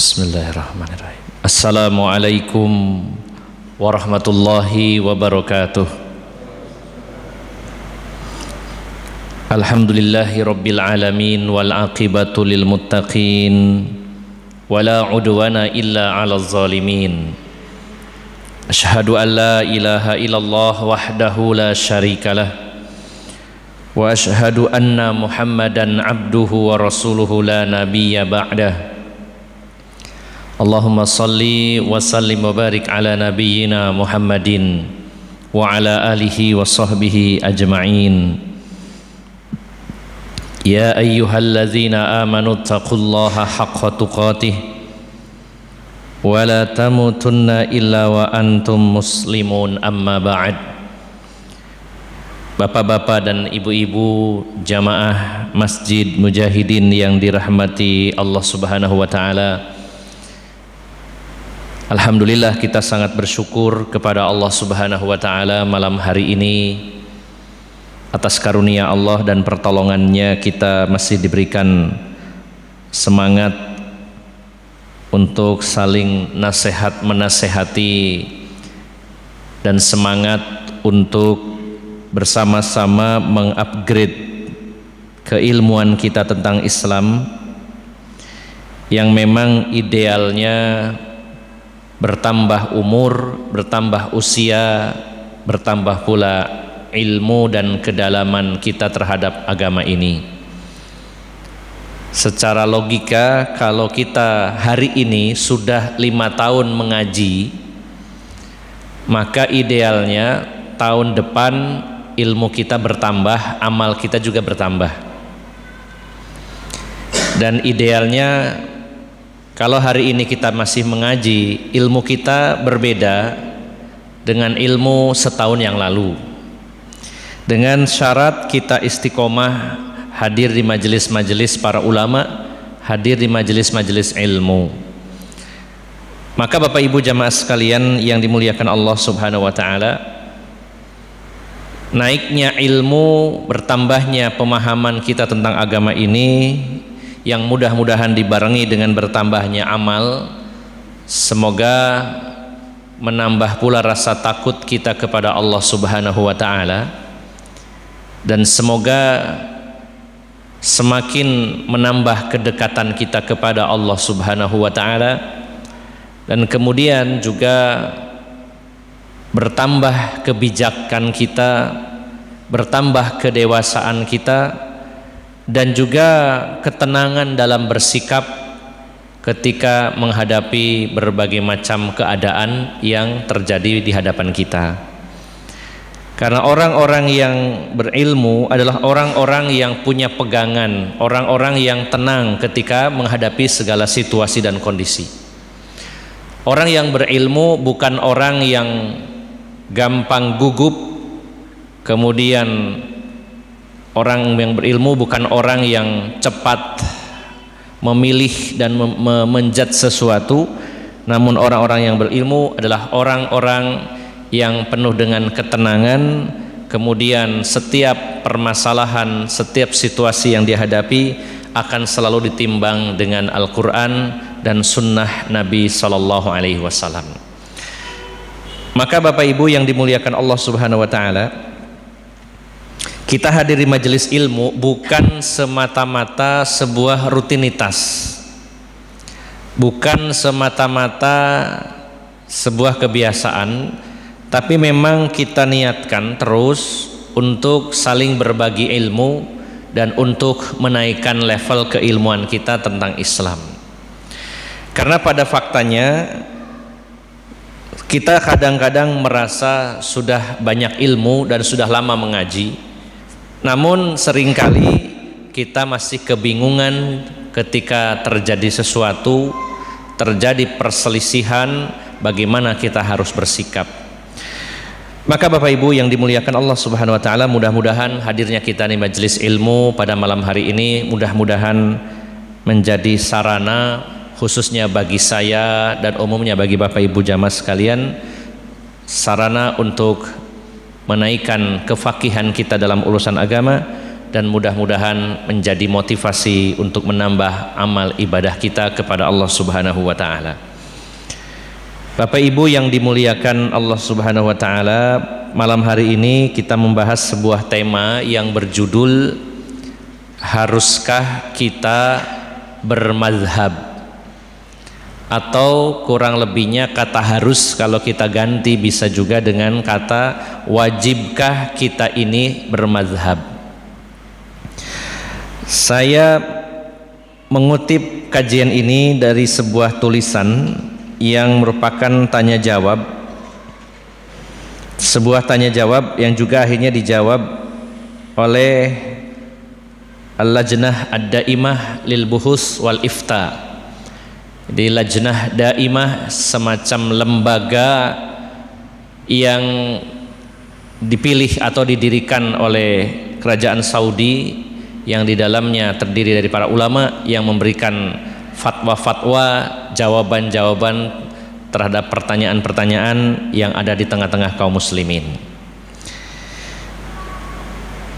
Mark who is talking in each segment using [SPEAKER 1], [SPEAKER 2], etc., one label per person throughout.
[SPEAKER 1] Bismillahirrahmanirrahim. Assalamualaikum warahmatullahi wabarakatuh. Alhamdulillahi rabbil alamin wal aqibatu lil muttaqin wala udwana illa 'alal zalimin. Asyhadu an la ilaha illallah wahdahu la syarikalah wa asyhadu anna Muhammadan abduhu wa rasuluhu la nabiyya ba'dah. Allahumma salli wa sallim wa barik ala nabiyyina Muhammadin wa ala alihi wa sahbihi ajma'in. Ya ayyuhalladzina amanu taqullaha haqqa tuqatih wa la tamutunna illa wa antum muslimun, amma ba'd. Bapak-bapak dan ibu-ibu jamaah Masjid Mujahidin yang dirahmati Allah Subhanahu wa taala, alhamdulillah kita sangat bersyukur kepada Allah Subhanahu wa taala malam hari ini atas karunia Allah dan pertolongannya kita masih diberikan semangat untuk saling nasihat menasehati dan semangat untuk bersama-sama mengupgrade keilmuan kita tentang Islam yang memang idealnya bertambah umur, bertambah usia, bertambah pula ilmu dan kedalaman kita terhadap agama ini. Secara logika, kalau kita hari ini sudah 5 tahun mengaji, maka idealnya tahun depan ilmu kita bertambah, amal kita juga bertambah. Dan idealnya kalau hari ini kita masih mengaji, ilmu kita berbeda dengan ilmu setahun yang lalu. Dengan syarat kita istiqomah hadir di majelis-majelis para ulama, hadir di majelis-majelis ilmu. Maka Bapak Ibu jamaah sekalian yang dimuliakan Allah Subhanahu wa taala, naiknya ilmu, bertambahnya pemahaman kita tentang agama ini yang mudah-mudahan dibarengi dengan bertambahnya amal, semoga menambah pula rasa takut kita kepada Allah Subhanahu wa taala, dan semoga semakin menambah kedekatan kita kepada Allah Subhanahu wa taala, dan kemudian juga bertambah kebijakan kita, bertambah kedewasaan kita, dan juga ketenangan dalam bersikap ketika menghadapi berbagai macam keadaan yang terjadi di hadapan kita. Karena orang-orang yang berilmu adalah orang-orang yang punya pegangan, orang-orang yang tenang ketika menghadapi segala situasi dan kondisi. Orang yang berilmu bukan orang yang gampang gugup, kemudian orang yang berilmu bukan orang yang cepat memilih dan menjudge sesuatu, namun orang-orang yang berilmu adalah orang-orang yang penuh dengan ketenangan. Kemudian setiap permasalahan, setiap situasi yang dihadapi akan selalu ditimbang dengan Al-Quran dan Sunnah Nabi Sallallahu Alaihi Wasallam. Maka Bapak Ibu yang dimuliakan Allah Subhanahu Wa Taala, kita hadiri majelis ilmu bukan semata-mata sebuah rutinitas, bukan semata-mata sebuah kebiasaan, tapi memang kita niatkan terus untuk saling berbagi ilmu dan untuk menaikkan level keilmuan kita tentang Islam. Karena pada faktanya kita kadang-kadang merasa sudah banyak ilmu dan sudah lama mengaji, namun seringkali kita masih kebingungan ketika terjadi sesuatu, terjadi perselisihan, bagaimana kita harus bersikap. Maka Bapak Ibu yang dimuliakan Allah Subhanahu wa taala, mudah-mudahan hadirnya kita di majelis ilmu pada malam hari ini mudah-mudahan menjadi sarana, khususnya bagi saya dan umumnya bagi Bapak Ibu jamaah sekalian, sarana untuk menaikkan kefakihan kita dalam urusan agama dan mudah-mudahan menjadi motivasi untuk menambah amal ibadah kita kepada Allah Subhanahu wa taala. Bapak Ibu yang dimuliakan Allah Subhanahu wa taala, malam hari ini kita membahas sebuah tema yang berjudul haruskah kita bermazhab, atau kurang lebihnya kata harus kalau kita ganti bisa juga dengan kata wajibkah kita ini bermazhab. Saya mengutip kajian ini dari sebuah tulisan yang merupakan tanya jawab, sebuah tanya jawab yang juga akhirnya dijawab oleh Al-Lajnah Ad-Daimah lil Buhus wal Ifta. Di Lajnah Daimah, semacam lembaga yang dipilih atau didirikan oleh kerajaan Saudi, yang di dalamnya terdiri dari para ulama yang memberikan fatwa-fatwa, jawaban-jawaban terhadap pertanyaan-pertanyaan yang ada di tengah-tengah kaum muslimin.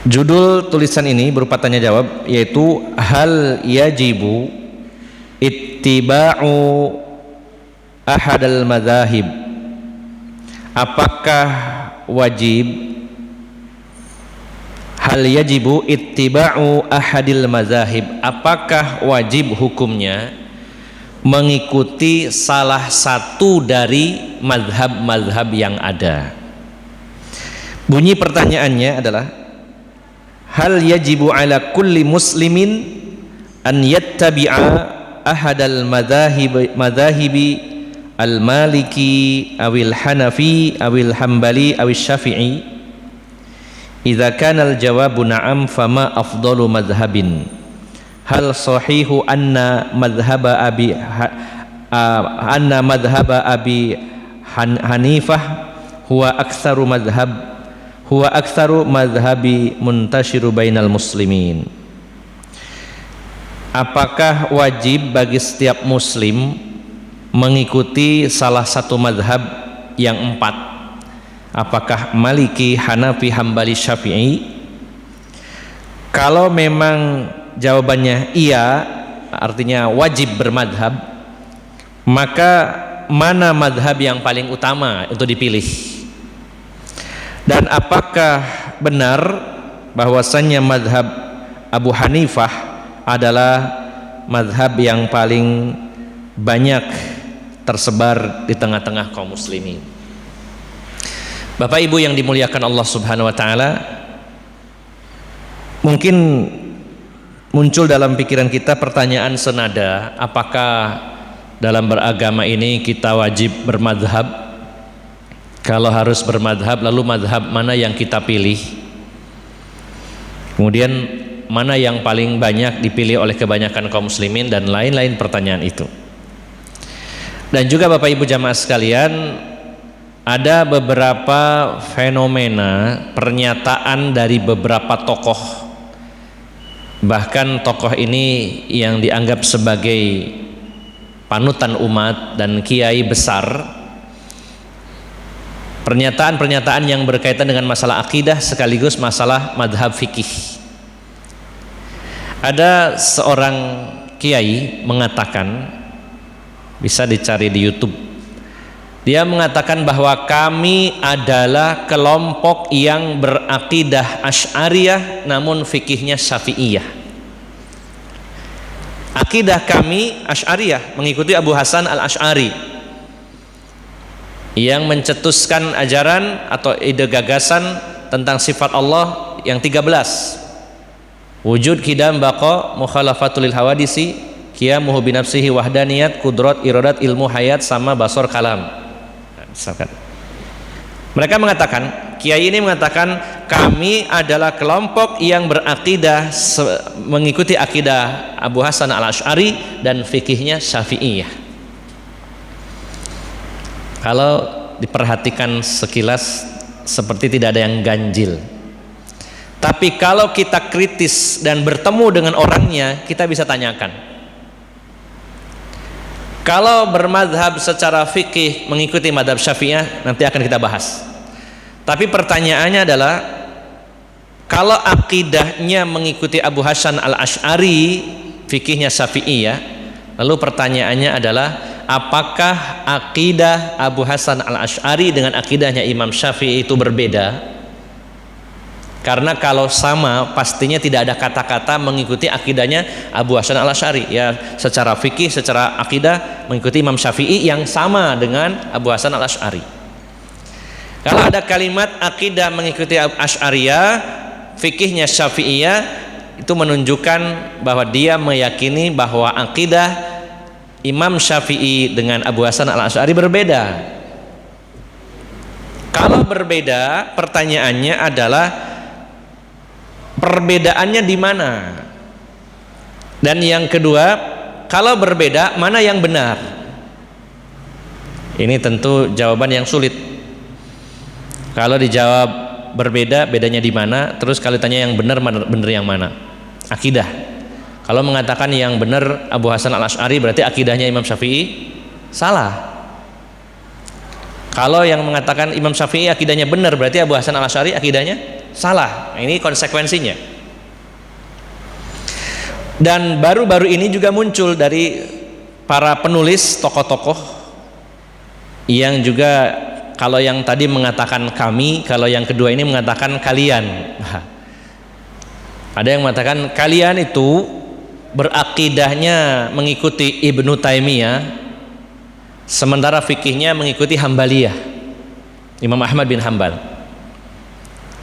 [SPEAKER 1] Judul tulisan ini berupa tanya jawab, yaitu hal yajibu ittiba'u ahadal madzahib. Apakah wajib, hal yajibu ittiba'u ahadil madzahib, apakah wajib hukumnya mengikuti salah satu dari mazhab-mazhab yang ada. Bunyi pertanyaannya adalah hal yajibu ala kulli muslimin an yattabi'a ahadal madhahibi al-maliki awil hanafi awil hambali awil syafi'i. Idza kana al-jawabu na'am fama afdalu madhhabin. Hal sahihu anna madhhaba abi Hanifah huwa aktsaru madhhabi muntashiru bainal muslimin. Apakah wajib bagi setiap muslim mengikuti salah satu madhab yang empat? Apakah Maliki, Hanafi, Hambali, Syafi'i? Kalau memang jawabannya iya, artinya wajib bermadhab, maka mana madhab yang paling utama untuk dipilih? Dan apakah benar bahwasannya madhab Abu Hanifah adalah mazhab yang paling banyak tersebar di tengah-tengah kaum muslimin? Bapak Ibu yang dimuliakan Allah Subhanahu wa taala, mungkin muncul dalam pikiran kita pertanyaan senada, apakah dalam beragama ini kita wajib bermadhab? Kalau harus bermadhab, lalu madhab mana yang kita pilih? Kemudian mana yang paling banyak dipilih oleh kebanyakan kaum muslimin, dan lain-lain pertanyaan itu. Dan juga Bapak Ibu jamaah sekalian, ada beberapa fenomena pernyataan dari beberapa tokoh, bahkan tokoh ini yang dianggap sebagai panutan umat dan kiai besar, pernyataan-pernyataan yang berkaitan dengan masalah akidah sekaligus masalah madhab fikih. Ada seorang kiai mengatakan, bisa dicari di YouTube, dia mengatakan bahwa kami adalah kelompok yang berakidah Asy'ariyah namun fikihnya Syafi'iyah. Akidah kami Asy'ariyah, mengikuti Abu Hasan al-Asy'ari yang mencetuskan ajaran atau ide gagasan tentang sifat Allah yang 13. Wujud, qidam, baqa, mukhalafatul lil hawadisi, qiyamuhu binafsihi, wahdaniyat, kudrat, iradat, ilmu, hayat, sama, basar, kalam. Misalkan mereka mengatakan, kiai ini mengatakan, kami adalah kelompok yang berakidah mengikuti akidah Abu Hasan al-Asy'ari dan fikihnya Syafi'iyah. Kalau diperhatikan sekilas seperti tidak ada yang ganjil. Tapi kalau kita kritis dan bertemu dengan orangnya, kita bisa tanyakan. Kalau bermadhab secara fikih mengikuti madhab Syafi'iyah, nanti akan kita bahas. Tapi pertanyaannya adalah, Kalau akidahnya mengikuti Abu Hasan al-Asy'ari, fikihnya Syafi'iyah, lalu pertanyaannya adalah apakah akidah Abu Hasan al-Asy'ari dengan akidahnya Imam Syafi'i itu berbeda? Karena kalau sama pastinya tidak ada kata-kata mengikuti akidahnya Abu Hasan al-Asy'ari. Ya, secara fikih, secara akidah mengikuti Imam Syafi'i yang sama dengan Abu Hasan al-Asy'ari. Kalau ada kalimat akidah mengikuti Asy'ariyah, fikihnya Syafi'iyah, itu menunjukkan bahwa dia meyakini bahwa akidah Imam Syafi'i dengan Abu Hasan al-Asy'ari berbeda. Kalau berbeda, pertanyaannya adalah perbedaannya di mana? Dan yang kedua, kalau berbeda, mana yang benar? Ini tentu jawaban yang sulit. Kalau dijawab berbeda, bedanya di mana? Terus kalau ditanya yang benar, benar yang mana? Akidah. Kalau mengatakan yang benar Abu Hasan al-Asy'ari, berarti akidahnya Imam Syafi'i salah. Kalau yang mengatakan Imam Syafi'i akidahnya benar, berarti Abu Hasan al-Asy'ari akidahnya salah. Ini konsekuensinya. Dan baru-baru ini juga muncul dari para penulis, tokoh-tokoh yang juga, kalau yang tadi mengatakan kami, kalau yang kedua ini mengatakan kalian. Ada yang mengatakan kalian itu berakidahnya mengikuti Ibnu Taimiyah, sementara fikihnya mengikuti Hambaliyah, Imam Ahmad bin Hanbal.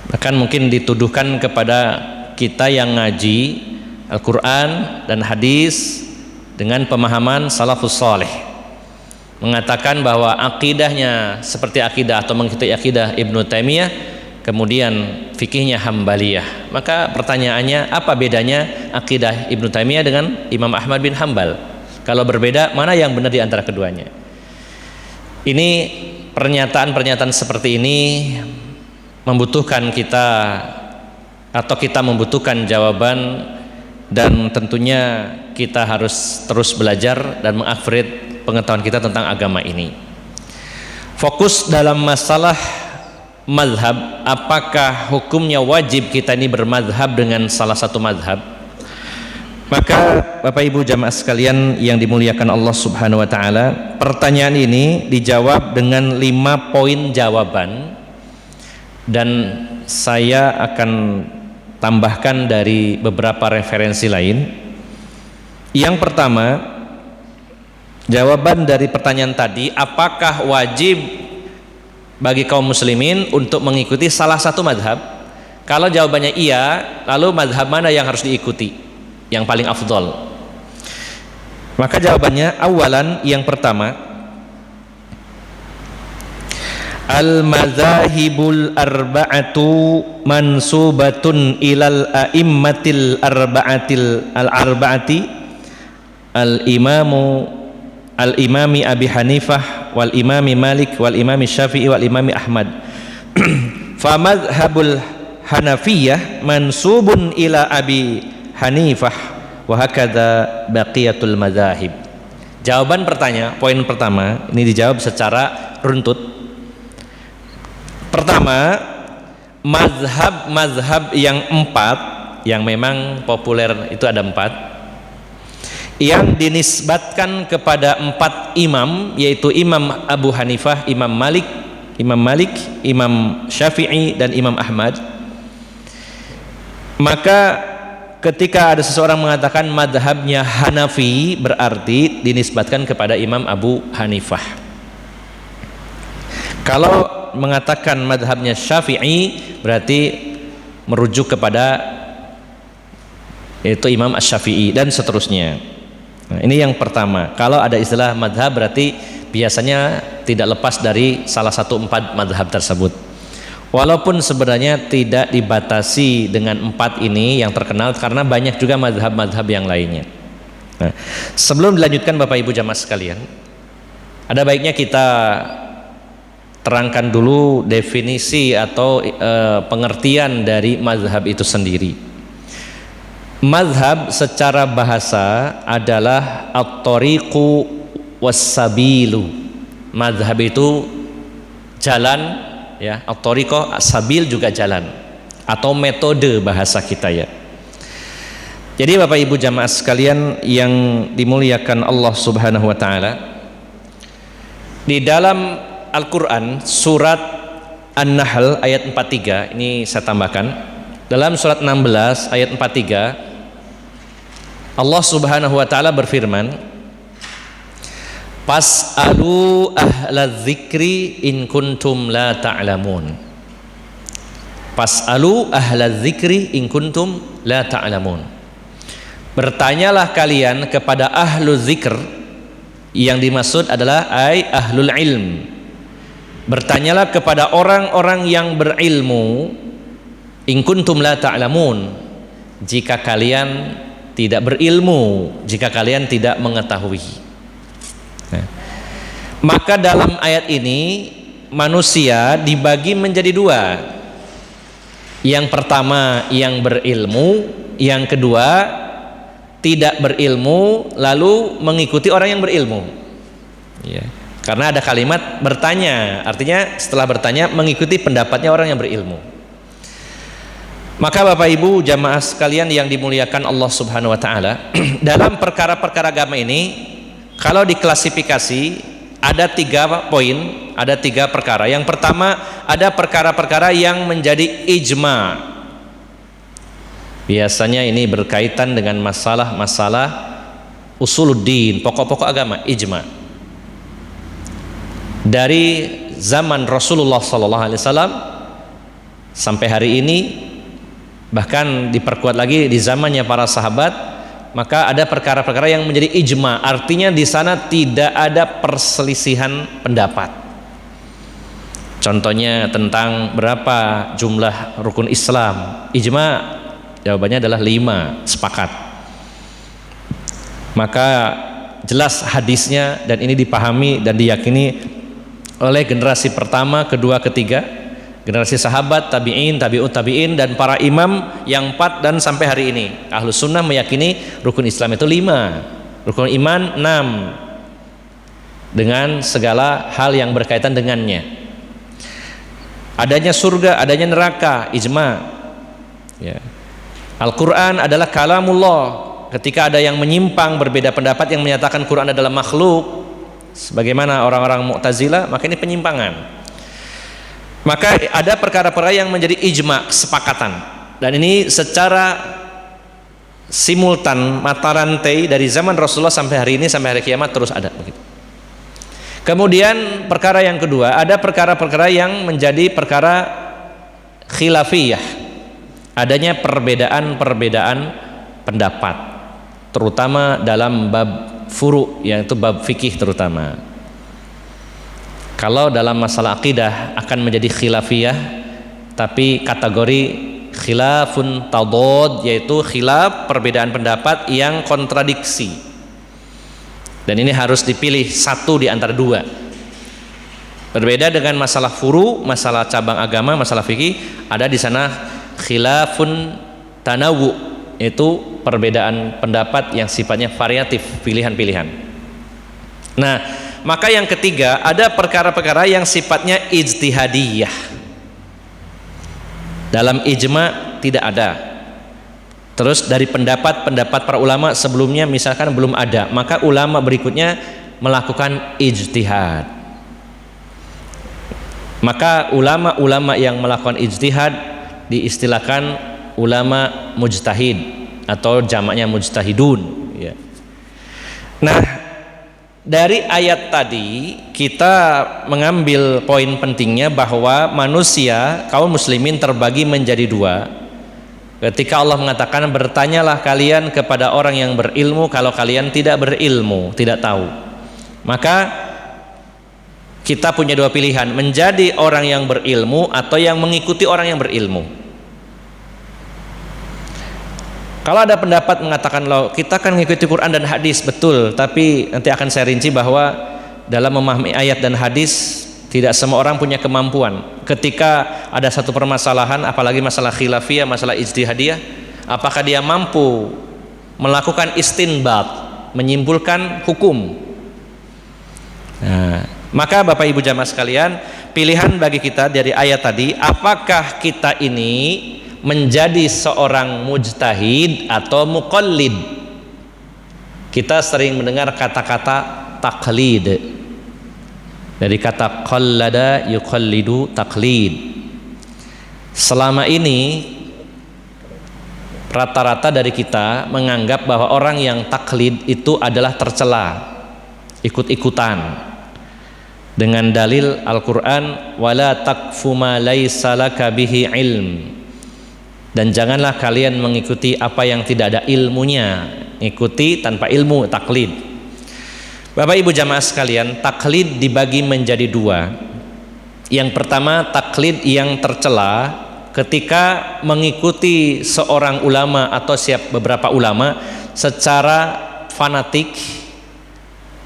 [SPEAKER 1] Bahkan mungkin dituduhkan kepada kita yang ngaji Al-Quran dan hadis dengan pemahaman salafus salih, mengatakan bahwa akidahnya seperti akidah atau mengikuti akidah Ibnu Taimiyah, kemudian fikihnya Hambaliyah. Maka pertanyaannya, apa bedanya akidah Ibnu Taimiyah dengan Imam Ahmad bin Hanbal? Kalau berbeda, mana yang benar di antara keduanya? Ini pernyataan-pernyataan seperti ini membutuhkan kita, atau kita membutuhkan jawaban, dan tentunya kita harus terus belajar dan mengupgrade pengetahuan kita tentang agama ini. Fokus dalam masalah mazhab, apakah hukumnya wajib kita ini bermazhab dengan salah satu mazhab? Maka Bapak Ibu jamaah sekalian yang dimuliakan Allah Subhanahu wa taala, pertanyaan ini dijawab dengan 5 poin jawaban, dan saya akan tambahkan dari beberapa referensi lain. Yang pertama, jawaban dari pertanyaan tadi, apakah wajib bagi kaum muslimin untuk mengikuti salah satu madhab? Kalau jawabannya iya, lalu madhab mana yang harus diikuti, yang paling afdol? Maka jawabannya, awalan, yang pertama, al-madzahibul arba'atu mansubatun ilal a'immatil arba'atil al-arba'ati al-imami Abi Hanifah wal imami Malik wal imami Syafi'i wal imami Ahmad. Fa madhhabul Hanafiyah mansubun ila Abi Hanifah wa hakadha baqiyatul madzahib. Jawaban poin pertama ini dijawab secara runtut. Pertama, mazhab yang 4 yang memang populer itu ada 4 yang dinisbatkan kepada 4 imam, yaitu Imam Abu Hanifah, Imam Malik, Imam Syafi'i, dan Imam Ahmad. Maka ketika ada seseorang mengatakan madhabnya Hanafi, berarti dinisbatkan kepada Imam Abu Hanifah. Kalau mengatakan madhabnya Syafi'i, berarti merujuk kepada itu Imam Asy-Syafi'i dan seterusnya. Nah, ini yang pertama. Kalau ada istilah madhab, berarti biasanya tidak lepas dari salah satu 4 madhab tersebut. Walaupun sebenarnya tidak dibatasi dengan 4 ini yang terkenal, karena banyak juga madhab-madhab yang lainnya. Nah, sebelum dilanjutkan Bapak Ibu jamaah sekalian, ada baiknya kita terangkan dulu definisi atau pengertian dari mazhab itu sendiri. Mazhab secara bahasa adalah at-tariqu was-sabilu. Mazhab itu jalan, ya, at-tariqah, as-sabil juga jalan. atau metode bahasa kita ya. Jadi Bapak Ibu jamaah sekalian yang dimuliakan Allah Subhanahu wa taala, di dalam Al-Qur'an surat An-Nahl ayat 43, ini saya tambahkan, dalam surat 16 ayat 43 Allah Subhanahu wa taala berfirman, "Fas'alu ahla dzikri in kuntum la ta'lamun." Fas'alu ahla dzikri in kuntum la ta'lamun. Bertanyalah kalian kepada ahlu zikr, yang dimaksud adalah ahlul ilm. Bertanyalah kepada orang-orang yang berilmu, in kuntum la ta'lamun, jika kalian tidak berilmu, jika kalian tidak mengetahui. Nah, maka dalam ayat ini manusia dibagi menjadi dua. Yang pertama yang berilmu, yang kedua tidak berilmu lalu mengikuti orang yang berilmu ya. Karena ada kalimat bertanya, artinya setelah bertanya mengikuti pendapatnya orang yang berilmu. Maka Bapak Ibu jamaah sekalian yang dimuliakan Allah Subhanahu wa taala, dalam perkara-perkara agama ini kalau diklasifikasi ada 3 poin, ada 3 perkara. Yang pertama, ada perkara-perkara yang menjadi ijma. Biasanya ini berkaitan dengan masalah-masalah usuluddin, pokok-pokok agama, ijma. Dari zaman Rasulullah SAW sampai hari ini, bahkan diperkuat lagi di zamannya para sahabat, maka ada perkara-perkara yang menjadi ijma. Artinya di sana tidak ada perselisihan pendapat. Contohnya tentang berapa jumlah rukun Islam, ijma. Jawabannya adalah 5, sepakat. Maka jelas hadisnya, dan ini dipahami dan diyakini oleh generasi pertama, kedua, ketiga, generasi sahabat, tabi'in, tabi'ut tabi'in, dan para imam yang 4 dan sampai hari ini. Ahlus sunnah meyakini rukun Islam itu 5, rukun iman 6, dengan segala hal yang berkaitan dengannya. Adanya surga, adanya neraka, ijma ya. Al-Quran adalah kalamullah. Ketika ada yang menyimpang berbeda pendapat yang menyatakan Quran adalah makhluk, sebagaimana orang-orang Mu'tazilah, maka ini penyimpangan. Maka ada perkara-perkara yang menjadi ijma, kesepakatan, dan ini secara simultan, mata rantai dari zaman Rasulullah sampai hari ini, sampai hari kiamat terus ada begitu. Kemudian perkara yang kedua, ada perkara-perkara yang menjadi perkara khilafiyah, adanya perbedaan-perbedaan pendapat, terutama dalam bab furu', yaitu bab fikih terutama. Kalau dalam masalah akidah akan menjadi khilafiyah, tapi kategori khilafun tadad, yaitu khilaf, perbedaan pendapat yang kontradiksi, dan ini harus dipilih satu di antara dua. Berbeda dengan masalah furu', masalah cabang agama, masalah fikih, ada di sana khilafun tanawu, itu perbedaan pendapat yang sifatnya variatif, pilihan-pilihan. Nah, maka yang ketiga, ada perkara-perkara yang sifatnya ijtihadiyah. Dalam ijma tidak ada. Terus dari pendapat-pendapat para ulama sebelumnya misalkan belum ada, maka ulama berikutnya melakukan ijtihad. Maka ulama-ulama yang melakukan ijtihad diistilahkan ulama mujtahid atau jamaknya mujtahidun ya. Nah, dari ayat tadi kita mengambil poin pentingnya bahwa manusia, kaum muslimin terbagi menjadi 2. Ketika Allah mengatakan bertanyalah kalian kepada orang yang berilmu kalau kalian tidak berilmu, tidak tahu, maka kita punya 2 pilihan, menjadi orang yang berilmu atau yang mengikuti orang yang berilmu. Kalau ada pendapat mengatakan loh, kita kan mengikuti Quran dan hadis, betul, tapi nanti akan saya rinci bahwa dalam memahami ayat dan hadis tidak semua orang punya kemampuan. Ketika ada satu permasalahan, apalagi masalah khilafiyah, masalah ijtihadiyah, apakah dia mampu melakukan istinbat, menyimpulkan hukum? Nah, maka Bapak Ibu jamaah sekalian, pilihan bagi kita dari ayat tadi, apakah kita ini menjadi seorang mujtahid atau muqallid. Kita sering mendengar kata-kata taklid dari kata qallada yuqallidu taklid. Selama ini rata-rata dari kita menganggap bahwa orang yang taklid itu adalah tercela, ikut-ikutan, dengan dalil Al-Quran wala taqfu ma laysa laka bihi ilm, dan janganlah kalian mengikuti apa yang tidak ada ilmunya. Ikuti tanpa ilmu, taklid. Bapak Ibu jamaah sekalian, taklid dibagi menjadi dua. Yang pertama, taklid yang tercela ketika mengikuti seorang ulama atau beberapa ulama secara fanatik,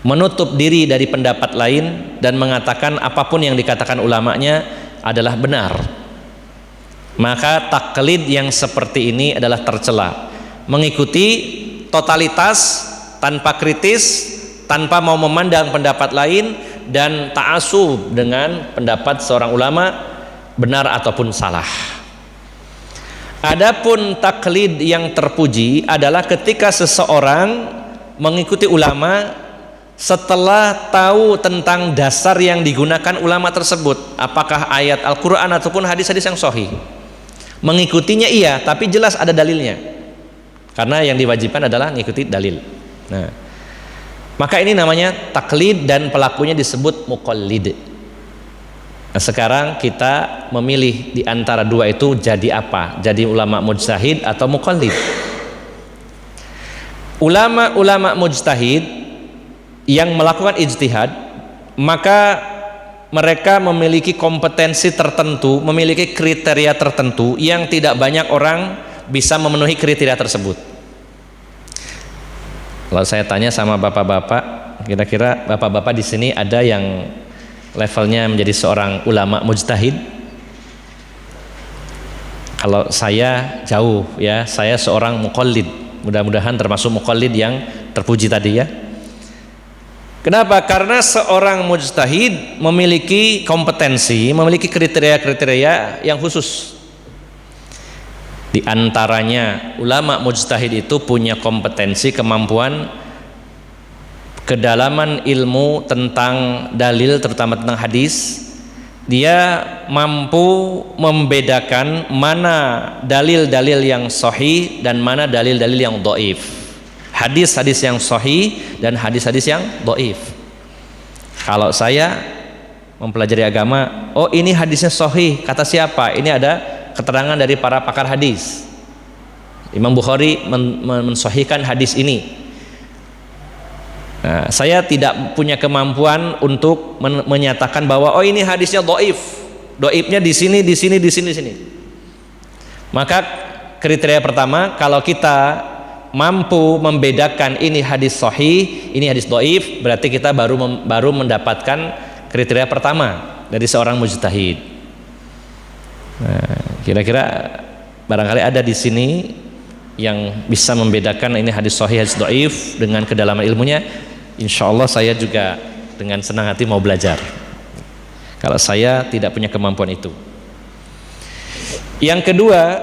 [SPEAKER 1] menutup diri dari pendapat lain dan mengatakan apapun yang dikatakan ulamanya adalah benar. Maka taklid yang seperti ini adalah tercela, mengikuti totalitas tanpa kritis, tanpa mau memandang pendapat lain, dan ta'assub dengan pendapat seorang ulama benar ataupun salah. Adapun taklid yang terpuji adalah ketika seseorang mengikuti ulama setelah tahu tentang dasar yang digunakan ulama tersebut, apakah ayat Al-Quran ataupun hadis-hadis yang sahih. Mengikutinya iya, tapi jelas ada dalilnya, karena yang diwajibkan adalah mengikuti dalil. Nah, maka ini namanya taklid dan pelakunya disebut muqallid. Nah, sekarang kita memilih di antara dua itu jadi apa? Jadi ulama mujtahid atau muqallid? Ulama-ulama mujtahid yang melakukan ijtihad, maka mereka memiliki kompetensi tertentu, memiliki kriteria tertentu yang tidak banyak orang bisa memenuhi kriteria tersebut. Kalau saya tanya sama bapak-bapak, kira-kira bapak-bapak di sini ada yang levelnya menjadi seorang ulama mujtahid? Kalau saya jauh ya, saya seorang muqallid. Mudah-mudahan termasuk muqallid yang terpuji tadi ya. Kenapa? Karena seorang mujtahid memiliki kompetensi, memiliki kriteria-kriteria yang khusus. Di antaranya ulama mujtahid itu punya kompetensi, kemampuan, kedalaman ilmu tentang dalil, terutama tentang hadis. Dia mampu membedakan mana dalil-dalil yang sahih dan mana dalil-dalil yang dhaif, hadis-hadis yang sahih dan hadis-hadis yang dhaif. Kalau saya mempelajari agama, oh ini hadisnya sahih, kata siapa? Ini ada keterangan dari para pakar hadis. Imam Bukhari mensahihkan hadis ini. Nah, saya tidak punya kemampuan untuk menyatakan bahwa oh ini hadisnya dhaif. Dhaifnya di sini, di sini, di sini, di sini. Maka kriteria pertama, kalau kita mampu membedakan ini hadis sahih, ini hadis dhaif, berarti kita baru mendapatkan kriteria pertama dari seorang mujtahid. Nah, kira-kira barangkali ada di sini yang bisa membedakan ini hadis sahih, hadis dhaif dengan kedalaman ilmunya. Insya Allah saya juga dengan senang hati mau belajar. Kalau saya tidak punya kemampuan itu. Yang kedua,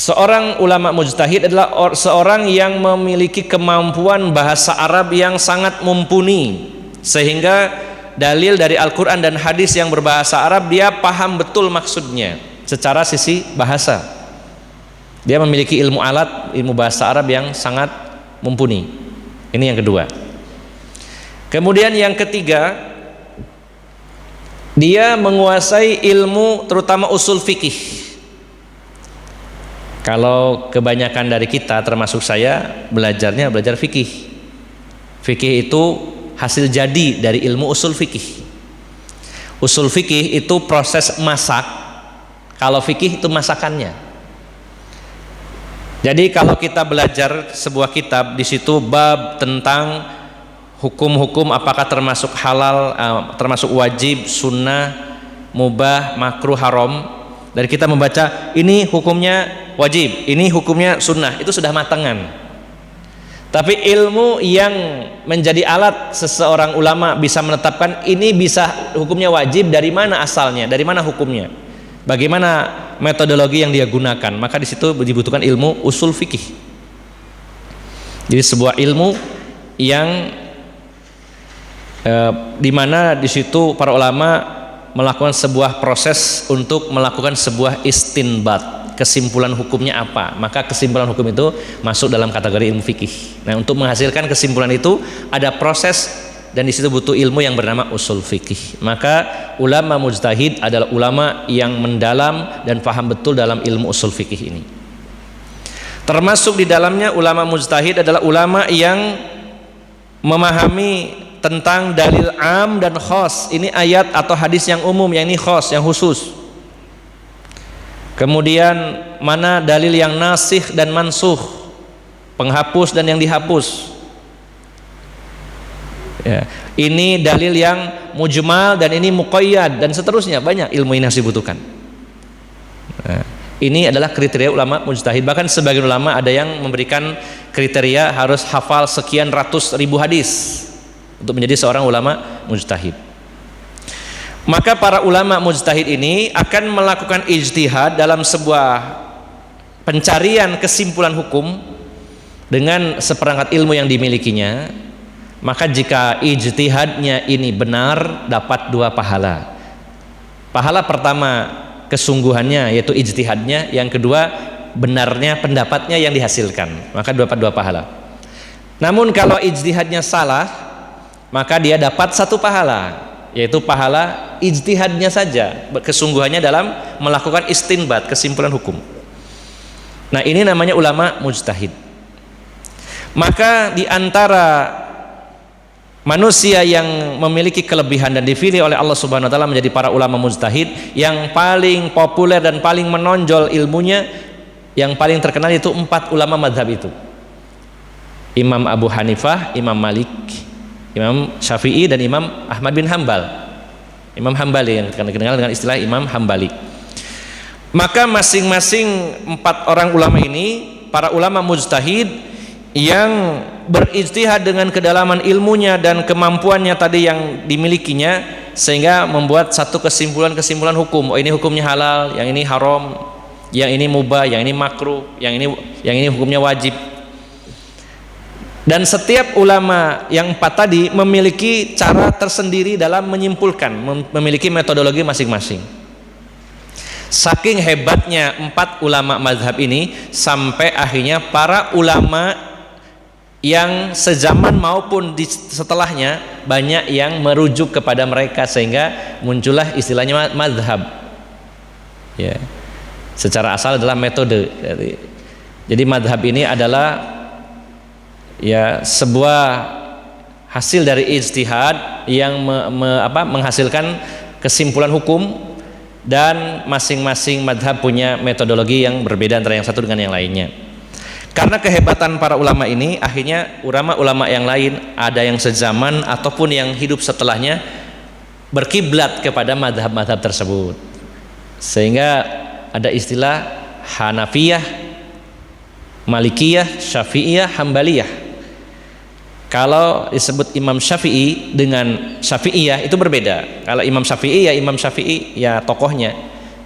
[SPEAKER 1] seorang ulama mujtahid adalah seorang yang memiliki kemampuan bahasa Arab yang sangat mumpuni, sehingga dalil dari Al-Quran dan hadis yang berbahasa Arab dia paham betul maksudnya secara sisi bahasa. Dia memiliki ilmu alat, ilmu bahasa Arab yang sangat mumpuni. Ini yang kedua. Kemudian yang ketiga, dia menguasai ilmu terutama usul fikih. Kalau kebanyakan dari kita termasuk saya belajar fikih. Fikih itu hasil jadi dari ilmu usul fikih. Usul fikih itu proses masak, kalau fikih itu masakannya. Jadi kalau kita belajar sebuah kitab, di situ bab tentang hukum-hukum apakah termasuk halal, termasuk wajib, sunnah, mubah, makruh, haram. Dari kita membaca ini hukumnya wajib, ini hukumnya sunnah, itu sudah matangan. Tapi ilmu yang menjadi alat seseorang ulama bisa menetapkan ini bisa hukumnya wajib, dari mana asalnya, dari mana hukumnya. Bagaimana metodologi yang dia gunakan? Maka di situ dibutuhkan ilmu usul fikih. Jadi sebuah ilmu yang di mana di situ para ulama melakukan sebuah proses untuk melakukan sebuah istinbat, kesimpulan hukumnya apa, maka kesimpulan hukum itu masuk dalam kategori ilmu fikih. Nah, untuk menghasilkan kesimpulan itu ada proses, dan di situ butuh ilmu yang bernama usul fikih. Maka ulama mujtahid adalah ulama yang mendalam dan paham betul dalam ilmu usul fikih ini. Termasuk di dalamnya ulama mujtahid adalah ulama yang memahami tentang dalil am dan khos. Ini ayat atau hadis yang umum, yang ini khos, yang khusus. Kemudian mana dalil yang nasikh dan mansuh, penghapus dan yang dihapus. Ya, ini dalil yang mujmal dan ini muqayyad dan seterusnya, banyak ilmu ini yang dibutuhkan. Nah, ini adalah kriteria ulama mujtahid. Bahkan sebagian ulama ada yang memberikan kriteria harus hafal sekian ratus ribu hadis untuk menjadi seorang ulama mujtahid. Maka para ulama mujtahid ini akan melakukan ijtihad dalam sebuah pencarian kesimpulan hukum dengan seperangkat ilmu yang dimilikinya. Maka jika ijtihadnya ini benar, dapat 2 pahala. Pahala pertama kesungguhannya, yaitu ijtihadnya. Yang kedua benarnya pendapatnya yang dihasilkan, maka dapat 2 pahala. Namun kalau ijtihadnya salah, maka dia dapat 1 pahala, yaitu pahala ijtihadnya saja, kesungguhannya dalam melakukan istinbat, kesimpulan hukum. Nah, ini namanya ulama mujtahid. Maka di antara manusia yang memiliki kelebihan dan dipilih oleh Allah Subhanahu wa taala menjadi para ulama mujtahid, yang paling populer dan paling menonjol ilmunya, yang paling terkenal itu 4 ulama madhab itu: Imam Abu Hanifah, Imam Malik, Imam Syafi'i, dan Imam Ahmad bin Hambal. Imam Hambali yang dikenal dengan istilah Imam Hambali. Maka masing-masing 4 orang ulama ini para ulama mujtahid yang berijtihad dengan kedalaman ilmunya dan kemampuannya tadi yang dimilikinya, sehingga membuat satu kesimpulan hukum. Oh, ini hukumnya halal, yang ini haram, yang ini mubah, yang ini makruh, yang ini hukumnya wajib. Dan setiap ulama yang 4 tadi memiliki cara tersendiri dalam menyimpulkan, memiliki metodologi masing-masing. Saking hebatnya 4 ulama mazhab ini, sampai akhirnya para ulama yang sezaman maupun setelahnya banyak yang merujuk kepada mereka, sehingga muncullah istilahnya mazhab. Ya, secara asal adalah metode. Jadi mazhab ini adalah ya sebuah hasil dari ijtihad yang menghasilkan kesimpulan hukum, dan masing-masing mazhab punya metodologi yang berbeda antara yang satu dengan yang lainnya. Karena kehebatan para ulama ini, akhirnya ulama-ulama yang lain, ada yang sezaman ataupun yang hidup setelahnya, berkiblat kepada mazhab-mazhab tersebut, sehingga ada istilah Hanafiyah, Malikiyah, Syafi'iyah, Hambaliyah. Kalau disebut Imam Syafi'i dengan Syafi'iyah itu berbeda. Kalau Imam Syafi'i ya tokohnya.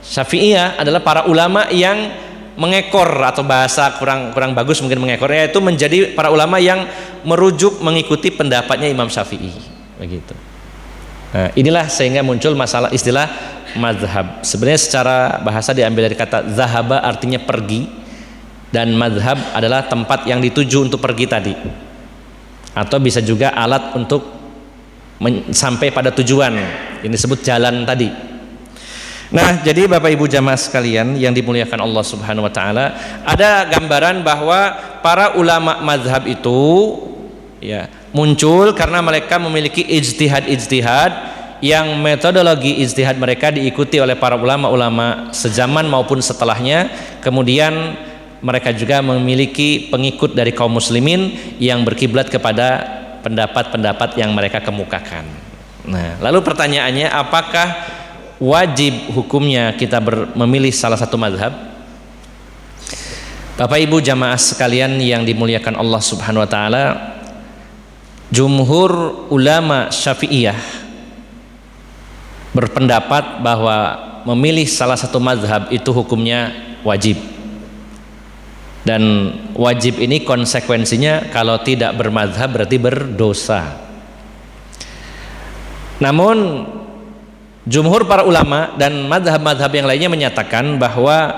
[SPEAKER 1] Syafi'iyah adalah para ulama yang mengekor, atau bahasa kurang bagus mungkin mengekor, yaitu menjadi para ulama yang merujuk mengikuti pendapatnya Imam Syafi'i, begitu. Nah, inilah sehingga muncul masalah istilah mazhab. Sebenarnya secara bahasa diambil dari kata zahaba, artinya pergi, dan mazhab adalah tempat yang dituju untuk pergi tadi, atau bisa juga alat untuk sampai pada tujuan, ini disebut jalan tadi. Nah, jadi Bapak Ibu jamaah sekalian yang dimuliakan Allah Subhanahu wa taala, ada gambaran bahwa para ulama mazhab itu ya muncul karena mereka memiliki ijtihad yang metodologi ijtihad mereka diikuti oleh para ulama-ulama sezaman maupun setelahnya. Kemudian mereka juga memiliki pengikut dari kaum muslimin yang berkiblat kepada pendapat-pendapat yang mereka kemukakan. Nah, lalu pertanyaannya, apakah wajib hukumnya kita memilih salah satu mazhab? Bapak Ibu jamaah sekalian yang dimuliakan Allah Subhanahu wa taala, jumhur ulama Syafi'iyah berpendapat bahwa memilih salah satu mazhab itu hukumnya wajib. Dan wajib ini konsekuensinya kalau tidak bermazhab berarti berdosa. Namun jumhur para ulama dan mazhab-mazhab yang lainnya menyatakan bahwa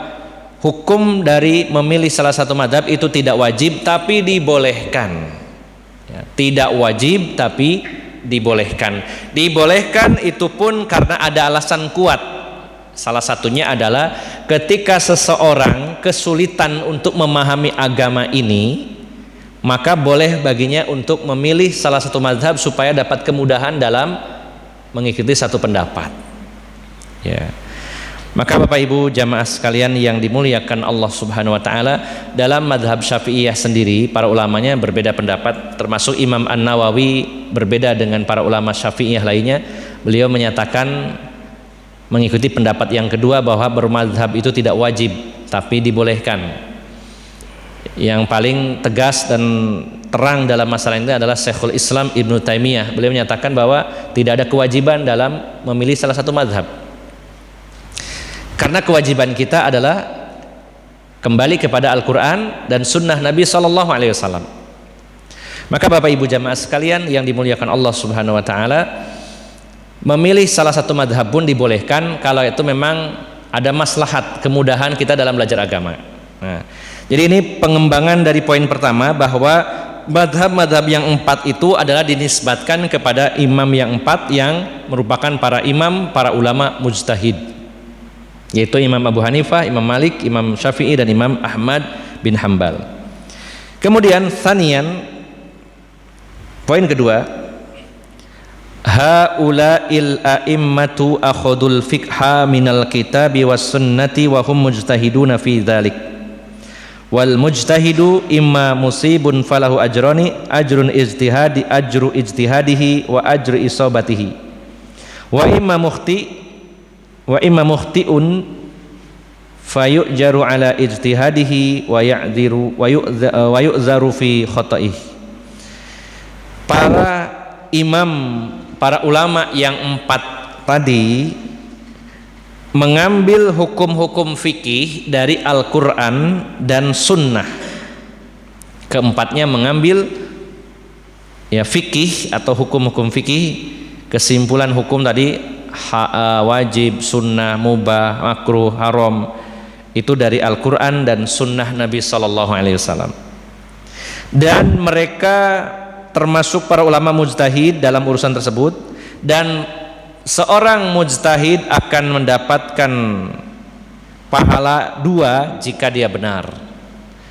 [SPEAKER 1] hukum dari memilih salah satu mazhab itu tidak wajib tapi dibolehkan. Ya, tidak wajib tapi dibolehkan. Dibolehkan itu pun karena ada alasan kuat. Salah satunya adalah ketika seseorang kesulitan untuk memahami agama ini, maka boleh baginya untuk memilih salah satu mazhab supaya dapat kemudahan dalam mengikuti satu pendapat. Ya. Maka Bapak Ibu jamaah sekalian yang dimuliakan Allah Subhanahu wa taala, dalam mazhab Syafi'iyah sendiri para ulamanya berbeda pendapat, termasuk Imam An-Nawawi berbeda dengan para ulama Syafi'iyah lainnya. Beliau menyatakan mengikuti pendapat yang kedua bahwa bermazhab itu tidak wajib tapi dibolehkan. Yang paling tegas dan terang dalam masalah ini adalah Syekhul Islam Ibnu Taimiyah. Beliau menyatakan bahwa tidak ada kewajiban dalam memilih salah satu mazhab, karena kewajiban kita adalah kembali kepada Al-Quran dan Sunnah Nabi SAW. Maka Bapak Ibu jamaah sekalian yang dimuliakan Allah Subhanahu wa taala, memilih salah satu madhab pun dibolehkan kalau itu memang ada maslahat, kemudahan kita dalam belajar agama. Nah, jadi ini pengembangan dari poin pertama bahwa madhab-madhab yang 4 itu adalah dinisbatkan kepada imam yang 4 yang merupakan para imam, para ulama mujtahid, yaitu Imam Abu Hanifah, Imam Malik, Imam Syafi'i dan Imam Ahmad bin Hambal. Kemudian thaniyan, poin kedua, haula'il a'immatu akhadul fiqha minal kitabi was sunnati wa hum mujtahiduna fi dzalik. Wal mujtahidu imma musibun falahu ajrani, ajrun ajru ijtihadihi wa ajru isabatihi. Wa imma mukhti'un fayu'jaru ala ijtihadihi wa ya'dziru wa yu'zaru fi khata'ihi. Para imam, para ulama yang 4 tadi mengambil hukum-hukum fikih dari Al-Quran dan Sunnah. Keempatnya mengambil ya fikih atau hukum-hukum fikih, kesimpulan hukum tadi wajib, sunnah, mubah, makruh, haram, itu dari Al-Quran dan Sunnah Nabi SAW. Dan mereka termasuk para ulama mujtahid dalam urusan tersebut, dan seorang mujtahid akan mendapatkan pahala 2 jika dia benar,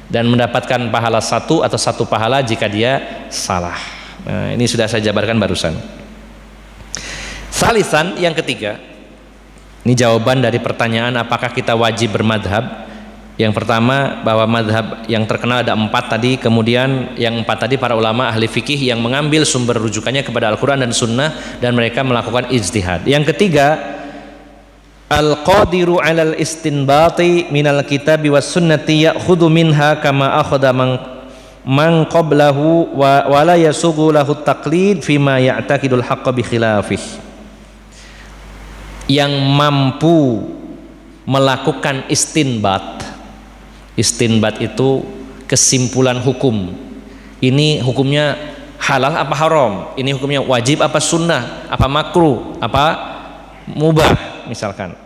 [SPEAKER 1] dan mendapatkan pahala 1 atau 1 pahala jika dia salah. Nah, ini sudah saya jabarkan barusan. Salisan, yang ketiga, ini jawaban dari pertanyaan apakah kita wajib bermadhab. Yang pertama, bahwa madhab yang terkenal ada 4 tadi, kemudian yang 4 tadi para ulama ahli fikih yang mengambil sumber rujukannya kepada Al-Quran dan Sunnah dan mereka melakukan ijtihad. Yang ketiga, al-qadiru alal istinbati minal kitabi was sunnati ya'khudhu minha kama akhadha man qablahu wa la yasugu lahu taqlid fima ya'taqidul haqqa bi khilafih. Yang mampu melakukan istinbat. Istinbat itu kesimpulan hukum. Ini hukumnya halal apa haram? Ini hukumnya wajib apa sunnah? Apa makruh? Apa mubah? Misalkan.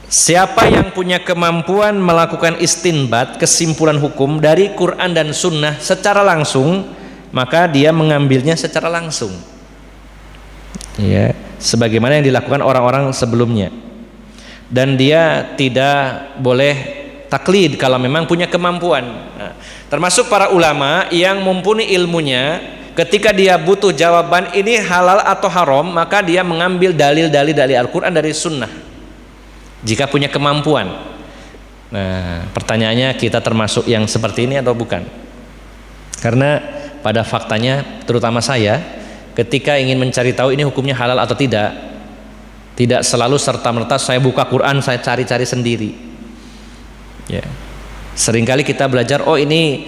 [SPEAKER 1] Siapa yang punya kemampuan melakukan istinbat, kesimpulan hukum dari Quran dan Sunnah secara langsung, maka dia mengambilnya secara langsung. Ya, sebagaimana yang dilakukan orang-orang sebelumnya. Dan dia tidak boleh taklid kalau memang punya kemampuan. Nah, termasuk para ulama yang mumpuni ilmunya, ketika dia butuh jawaban ini halal atau haram, maka dia mengambil dalil-dalil dari Al-Quran, dari Sunnah jika punya kemampuan. Nah, pertanyaannya, kita termasuk yang seperti ini atau bukan? Karena pada faktanya, terutama saya, ketika ingin mencari tahu ini hukumnya halal atau tidak selalu serta-merta saya buka Quran, saya cari-cari sendiri. Ya. Seringkali kita belajar, oh ini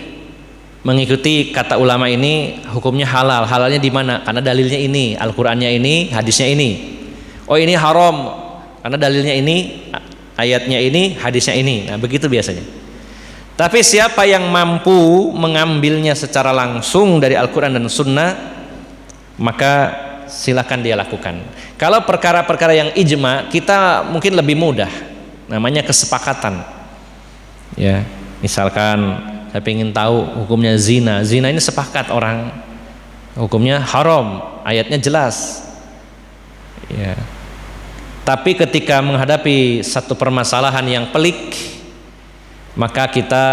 [SPEAKER 1] mengikuti kata ulama ini hukumnya halal. Halalnya di mana? Karena dalilnya ini, Al-Qur'annya ini, hadisnya ini. Oh ini haram. karena dalilnya ini, ayatnya ini, hadisnya ini. Nah, begitu biasanya. Tapi siapa yang mampu mengambilnya secara langsung dari Al-Quran dan Sunnah, maka silakan dia lakukan. Kalau perkara-perkara yang ijma, kita mungkin lebih mudah, namanya kesepakatan. Ya, misalkan saya ingin tahu hukumnya zina. Zina ini sepakat orang, hukumnya haram, ayatnya jelas. Ya. Tapi ketika menghadapi satu permasalahan yang pelik, maka kita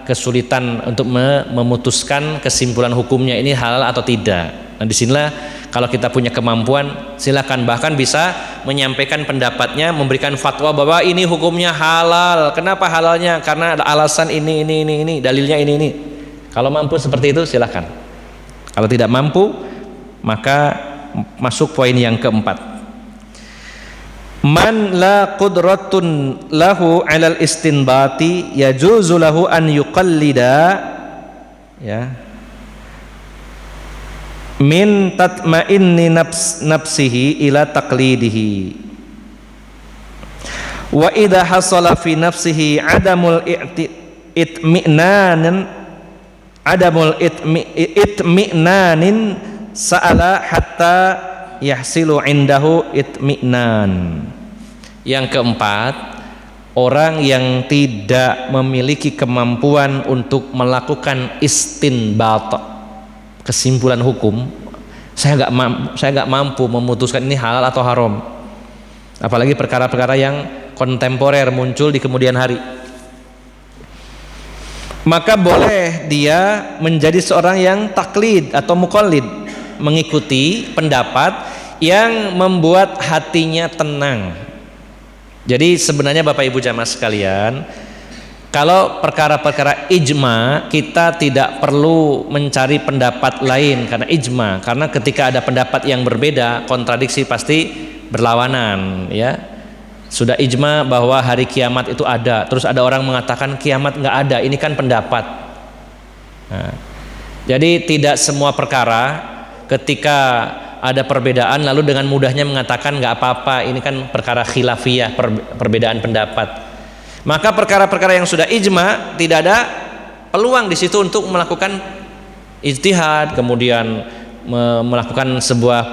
[SPEAKER 1] kesulitan untuk memutuskan kesimpulan hukumnya ini halal atau tidak. Nah, disinilah kalau kita punya kemampuan, silakan, bahkan bisa menyampaikan pendapatnya, memberikan fatwa bahwa ini hukumnya halal. Kenapa halalnya? Karena ada alasan ini, dalilnya ini. Kalau mampu seperti itu silakan. Kalau tidak mampu, maka masuk poin yang keempat. Man la qudratun lahu 'alal istinbati yajuzu lahu an yuqallida, ya, min tatma'inni nafsihi ila taqlidihi, wa idha hasala fi nafsihi adamul itmi'nanin sa'ala hatta yahsilu indahu itmi'nan. Yang keempat, orang yang tidak memiliki kemampuan untuk melakukan istinbat, kesimpulan hukum. Saya nggak mampu memutuskan ini halal atau haram, apalagi perkara-perkara yang kontemporer muncul di kemudian hari. Maka boleh dia menjadi seorang yang taklid atau muqallid, mengikuti pendapat yang membuat hatinya tenang. Jadi sebenarnya Bapak Ibu jamaah sekalian, kalau perkara-perkara ijma, kita tidak perlu mencari pendapat lain karena ijma, karena ketika ada pendapat yang berbeda, kontradiksi pasti berlawanan, ya. Sudah ijma bahwa hari kiamat itu ada, terus ada orang mengatakan kiamat nggak ada, ini kan pendapat. Nah, jadi tidak semua perkara ketika ada perbedaan lalu dengan mudahnya mengatakan nggak apa-apa, ini kan perkara khilafiyah, perbedaan pendapat. Maka perkara-perkara yang sudah ijma, tidak ada peluang di situ untuk melakukan ijtihad, kemudian melakukan sebuah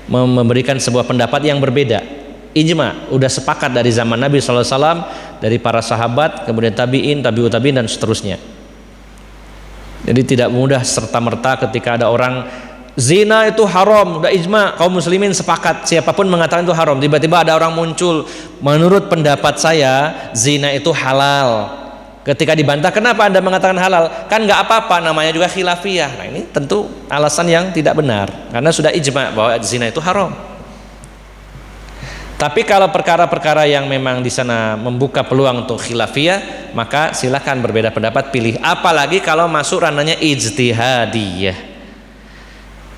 [SPEAKER 1] memberikan sebuah pendapat yang berbeda. Ijma udah sepakat dari zaman Nabi SAW, dari para sahabat, kemudian tabi'in, tabi'ut tabi'in, dan seterusnya. Jadi tidak mudah serta-merta ketika ada orang zina itu haram, udah ijma, kaum muslimin sepakat, siapapun mengatakan itu haram, tiba-tiba ada orang muncul, menurut pendapat saya zina itu halal. Ketika dibantah, kenapa Anda mengatakan halal? Kan nggak apa-apa, namanya juga khilafiyah. Nah, ini tentu alasan yang tidak benar, karena sudah ijma bahwa zina itu haram. Tapi kalau perkara-perkara yang memang di sana membuka peluang untuk khilafiyah, maka silakan berbeda pendapat, pilih. Apalagi kalau masuk ranahnya ijtihadiyah,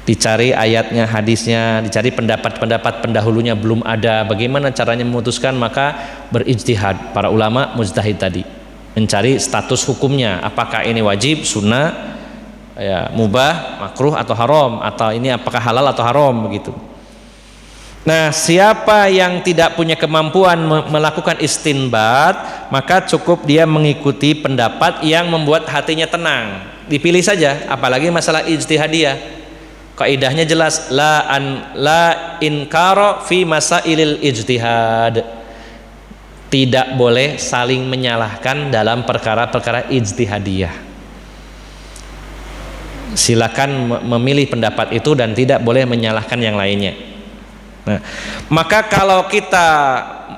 [SPEAKER 1] dicari ayatnya, hadisnya, dicari pendapat-pendapat pendahulunya belum ada, bagaimana caranya memutuskan, maka berijtihad para ulama mujtahid tadi, mencari status hukumnya, apakah ini wajib, sunnah, ya, mubah, makruh atau haram, atau ini apakah halal atau haram, begitu. Nah, siapa yang tidak punya kemampuan melakukan istinbat, maka cukup dia mengikuti pendapat yang membuat hatinya tenang, dipilih saja. Apalagi masalah ijtihadiyah, kaidahnya jelas, la inkara fi masailil ijtihad, tidak boleh saling menyalahkan dalam perkara-perkara ijtihadiyah. Silakan memilih pendapat itu dan tidak boleh menyalahkan yang lainnya. Nah, maka kalau kita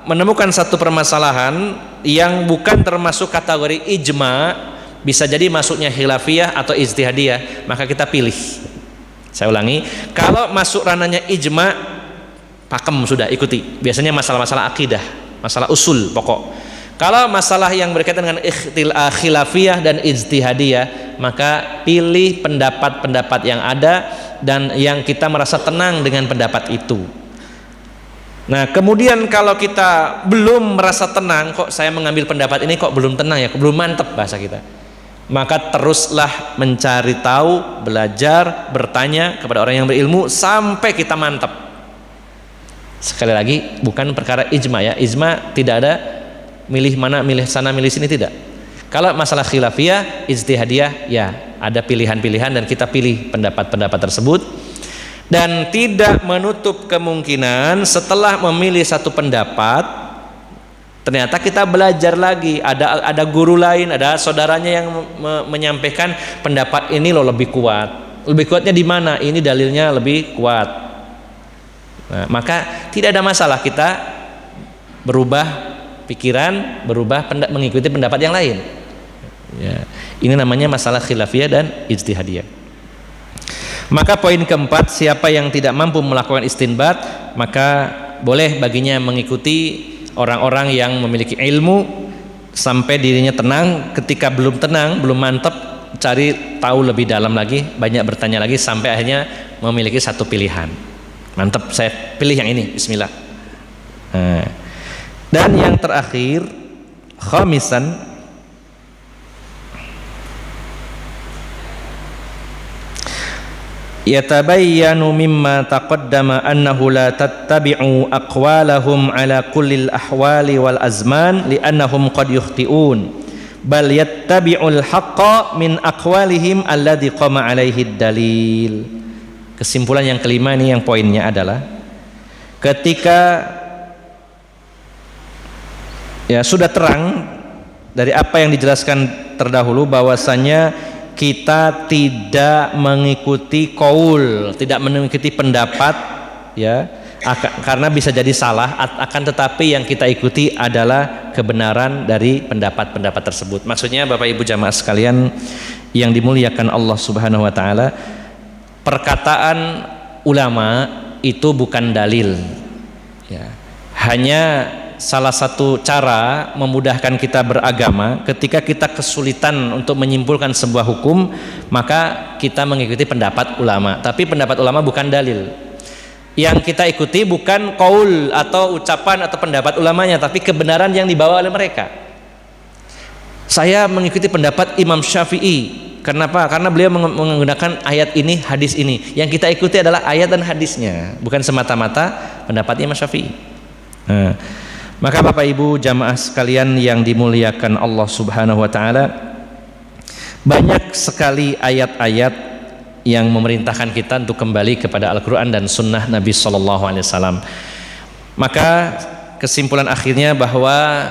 [SPEAKER 1] menemukan satu permasalahan yang bukan termasuk kategori ijma, bisa jadi masuknya khilafiyah atau ijtihadiyah, maka kita pilih. Saya ulangi, kalau masuk ranahnya ijma, pakem sudah, ikuti. Biasanya masalah-masalah akidah, masalah usul pokok. Kalau masalah yang berkaitan dengan khilafiyah dan ijtihadiyah, maka pilih pendapat-pendapat yang ada dan yang kita merasa tenang dengan pendapat itu. Nah, kemudian kalau kita belum merasa tenang, kok saya mengambil pendapat ini kok belum tenang ya, belum mantep bahasa kita, maka teruslah mencari tahu, belajar, bertanya kepada orang yang berilmu sampai kita mantep, Sekali lagi, bukan perkara ijma ya. Ijma tidak ada milih mana, milih sana, milih sini, tidak. Kalau masalah khilafiyah, ijtihadiyah, ya ada pilihan-pilihan dan kita pilih pendapat-pendapat tersebut. Dan tidak menutup kemungkinan setelah memilih satu pendapat, ternyata kita belajar lagi, ada guru lain, ada saudaranya yang menyampaikan pendapat ini loh lebih kuat. Lebih kuatnya di mana? Ini dalilnya lebih kuat. Nah, maka tidak ada masalah kita berubah pikiran, mengikuti pendapat yang lain. Ya, ini namanya masalah khilafiyah dan ijtihadiyah. Maka poin keempat, siapa yang tidak mampu melakukan istinbat, maka boleh baginya mengikuti orang-orang yang memiliki ilmu sampai dirinya tenang. Ketika belum tenang, belum mantap, cari tahu lebih dalam lagi, banyak bertanya lagi sampai akhirnya memiliki satu pilihan. Mantap, saya pilih yang ini, bismillah. Nah. Dan yang terakhir, khamisan, yatabayyanu mimma taqaddama annahu la tattabi'u aqwalahum ala kullil ahwali wal azman li'annahum qad yukhti'un bal yattabi'ul haqqa min aqwalihim alladhi qama alaihi dalil. Kesimpulan yang kelima ini yang poinnya adalah ketika ya sudah terang dari apa yang dijelaskan terdahulu bahwasanya kita tidak mengikuti qaul, tidak mengikuti pendapat ya, karena bisa jadi salah, akan tetapi yang kita ikuti adalah kebenaran dari pendapat-pendapat tersebut. Maksudnya Bapak Ibu jamaah sekalian yang dimuliakan Allah Subhanahu wa taala, perkataan ulama itu bukan dalil ya. Hanya salah satu cara memudahkan kita beragama. Ketika kita kesulitan untuk menyimpulkan sebuah hukum, maka kita mengikuti pendapat ulama. Tapi pendapat ulama bukan dalil. Yang kita ikuti bukan qaul atau ucapan atau pendapat ulamanya, tapi kebenaran yang dibawa oleh mereka. Saya mengikuti pendapat Imam Syafi'i. Kenapa? Karena beliau menggunakan ayat ini, hadis ini. Yang kita ikuti adalah ayat dan hadisnya, bukan semata-mata pendapat Imam Syafi'i. Nah, maka Bapak Ibu jamaah sekalian yang dimuliakan Allah Subhanahu wa taala, banyak sekali ayat-ayat yang memerintahkan kita untuk kembali kepada Al-Qur'an dan sunnah Nabi sallallahu alaihi wasallam. Maka kesimpulan akhirnya bahwa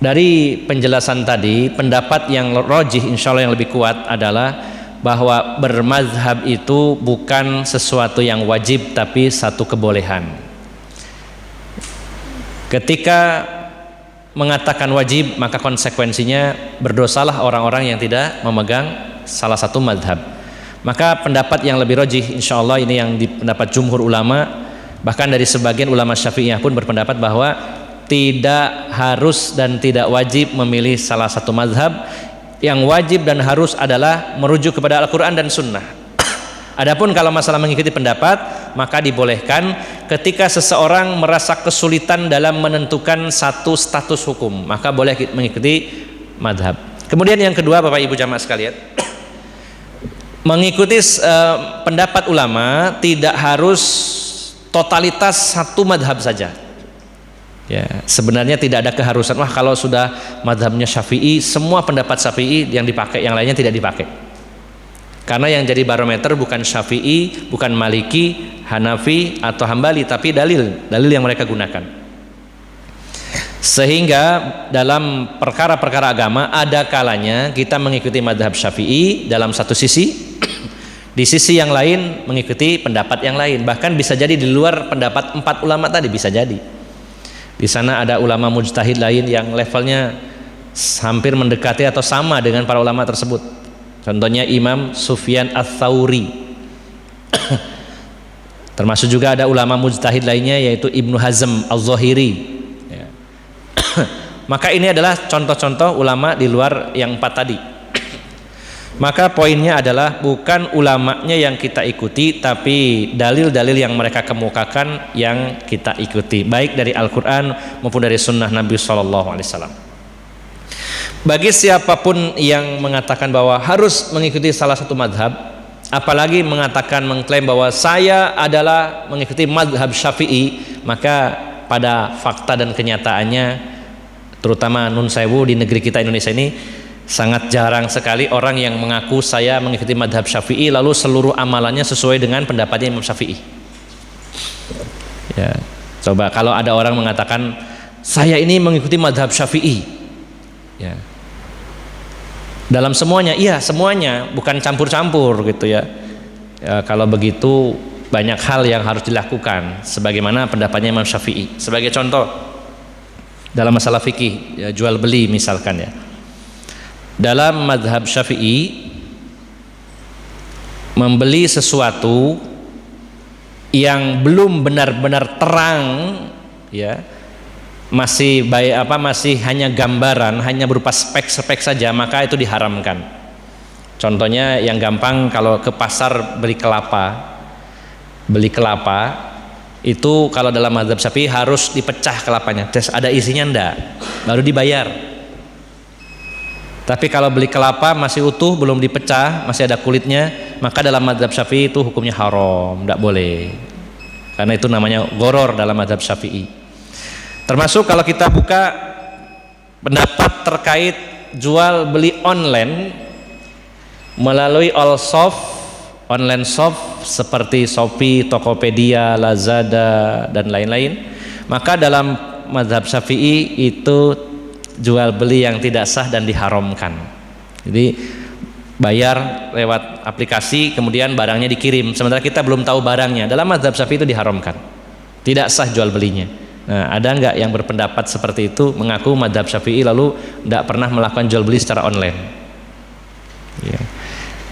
[SPEAKER 1] dari penjelasan tadi, pendapat yang rajih insyaallah yang lebih kuat adalah bahwa bermazhab itu bukan sesuatu yang wajib tapi satu kebolehan. Ketika mengatakan wajib, maka konsekuensinya berdosalah orang-orang yang tidak memegang salah satu mazhab. Maka pendapat yang lebih rajih insyaallah ini yang pendapat jumhur ulama, bahkan dari sebagian ulama Syafi'iyah pun berpendapat bahwa tidak harus dan tidak wajib memilih salah satu mazhab. Yang wajib dan harus adalah merujuk kepada Al-Quran dan Sunnah. Adapun kalau masalah mengikuti pendapat, maka dibolehkan ketika seseorang merasa kesulitan dalam menentukan satu status hukum, maka boleh mengikuti mazhab. Kemudian yang kedua Bapak Ibu jamaah sekalian, mengikuti pendapat ulama tidak harus totalitas satu mazhab saja. Ya, sebenarnya tidak ada keharusan wah kalau sudah mazhabnya Syafi'i semua pendapat Syafi'i yang dipakai, yang lainnya tidak dipakai. Karena yang jadi barometer bukan Syafi'i, bukan Maliki, Hanafi atau Hambali, tapi dalil yang mereka gunakan. Sehingga dalam perkara-perkara agama ada kalanya kita mengikuti mazhab Syafi'i dalam satu sisi, di sisi yang lain mengikuti pendapat yang lain. Bahkan bisa jadi di luar pendapat 4 ulama tadi, bisa jadi. Di sana ada ulama mujtahid lain yang levelnya hampir mendekati atau sama dengan para ulama tersebut. Contohnya Imam Sufyan Ats-Tsauri. Termasuk juga ada ulama mujtahid lainnya yaitu Ibnu Hazm Al-Zahiri. Ya. Maka ini adalah contoh-contoh ulama di luar yang 4 tadi. Maka poinnya adalah bukan ulamanya yang kita ikuti, tapi dalil-dalil yang mereka kemukakan yang kita ikuti, baik dari Al-Quran maupun dari Sunnah Nabi SAW. Bagi siapapun yang mengatakan bahwa harus mengikuti salah satu madhab apalagi mengatakan, mengklaim bahwa saya adalah mengikuti mazhab Syafi'i, maka pada fakta dan kenyataannya, terutama nun sewu di negeri kita Indonesia ini, sangat jarang sekali orang yang mengaku saya mengikuti mazhab Syafi'i lalu seluruh amalannya sesuai dengan pendapatnya Imam Syafi'i. Ya, coba kalau ada orang mengatakan saya ini mengikuti mazhab Syafi'i, ya, dalam semuanya, iya semuanya, bukan campur-campur gitu ya. Ya, kalau begitu banyak hal yang harus dilakukan sebagaimana pendapatnya Imam Syafi'i. Sebagai contoh dalam masalah fikih, ya, jual beli misalkan ya. Dalam mazhab Syafi'i, membeli sesuatu yang belum benar-benar terang, ya, masih masih hanya gambaran, hanya berupa spek-spek saja, maka itu diharamkan. Contohnya yang gampang, kalau ke pasar beli kelapa itu kalau dalam mazhab Syafi'i harus dipecah kelapanya, tes ada isinya enggak, baru dibayar. Tapi kalau beli kelapa masih utuh, belum dipecah, masih ada kulitnya, maka dalam mazhab Syafi'i itu hukumnya haram, enggak boleh, karena itu namanya gharar dalam mazhab Syafi'i. Termasuk kalau kita buka pendapat terkait jual beli online melalui online shop seperti Shopee, Tokopedia, Lazada dan lain-lain, maka dalam mazhab Syafi'i itu jual beli yang tidak sah dan diharamkan. Jadi bayar lewat aplikasi, kemudian barangnya dikirim sementara kita belum tahu barangnya, dalam mazhab Syafi'i itu diharamkan, tidak sah jual belinya. Nah, ada nggak yang berpendapat seperti itu, mengaku mazhab Syafi'i lalu tidak pernah melakukan jual beli secara online? Ya.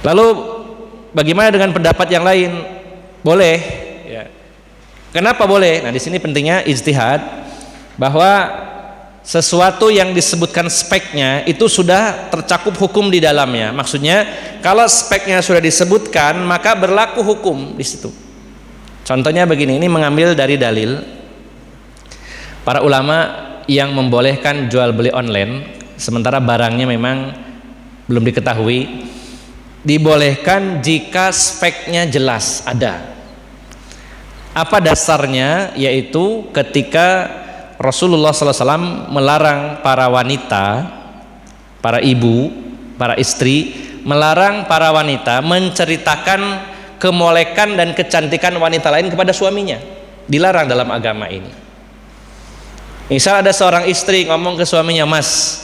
[SPEAKER 1] Lalu bagaimana dengan pendapat yang lain? Boleh. Ya. Kenapa boleh? Nah, di sini pentingnya ijtihad, bahwa sesuatu yang disebutkan speknya itu sudah tercakup hukum di dalamnya. Maksudnya kalau speknya sudah disebutkan maka berlaku hukum di situ. Contohnya begini, ini mengambil dari dalil para ulama yang membolehkan jual beli online sementara barangnya memang belum diketahui. Dibolehkan jika speknya jelas ada. Apa dasarnya? Yaitu ketika Rasulullah SAW melarang para wanita, para ibu, para istri, melarang para wanita menceritakan kemolekan dan kecantikan wanita lain kepada suaminya. Dilarang dalam agama ini. Misal ada seorang istri ngomong ke suaminya, mas,